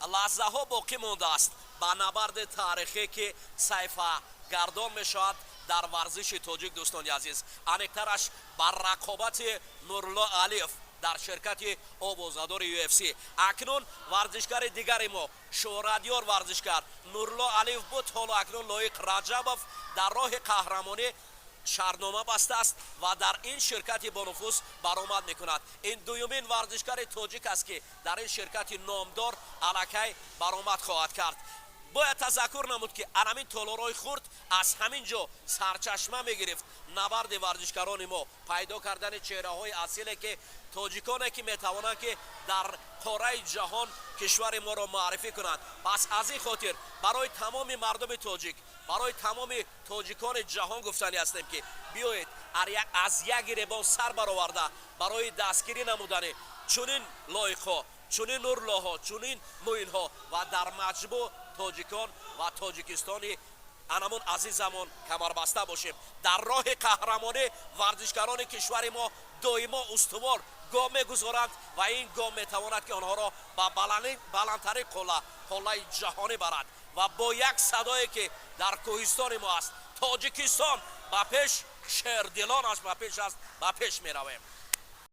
لحظه‌ها باقی مانده است با نبرد تاریخی که سیفا گردان میشود در ورزش تاجیک. دوستان عزیز، انکترش بر رقابت نورالله علیف در شرکت آوازدار UFC. اکنون ورزشکار دیگری ما، شهرتیار ورزشکار نورالله علیف بود، حالا اکنون لایق رجبов در راه قهرمانی شهرنامه بسته است و در این شرکت با نفوذ برآمد میکند. این دومین ورزشکار تاجیک است که در این شرکت نامدار الکی برآمد خواهد کرد. باید تذکر نمود که همین تالارای خورد از همین جا سرچشمه میگرفت نبرد ورزشکاران ما، پیدا کردن چهره های اصیلی که تاجیکانه که میتوانند که در قاره جهان کشور ما را معرفی کنند. پس از این خاطر برای تمام مردم تاجیک، برای تمام تاجیکان جهان گفتنی هستیم که بیایید از یک ریبان سر برآورده برای دستگیری نمودن چنین لایق‌ها، چنین نورالله‌ها، چنین معین‌ها و در مجموع تاجیکان و تاجیکستانی انمون عزیزمون کمر بسته باشیم. در راه قهرمانی ورزشکاران کشور ما دائما استوار گام میگذارند و این گام میتواند که آنها را به بلندترین قله جهانی برد و با یک صدایی که در کوهستان ما است، تاجیکستان به پیش، شهردلانش به پیش است، به پیش میرویم.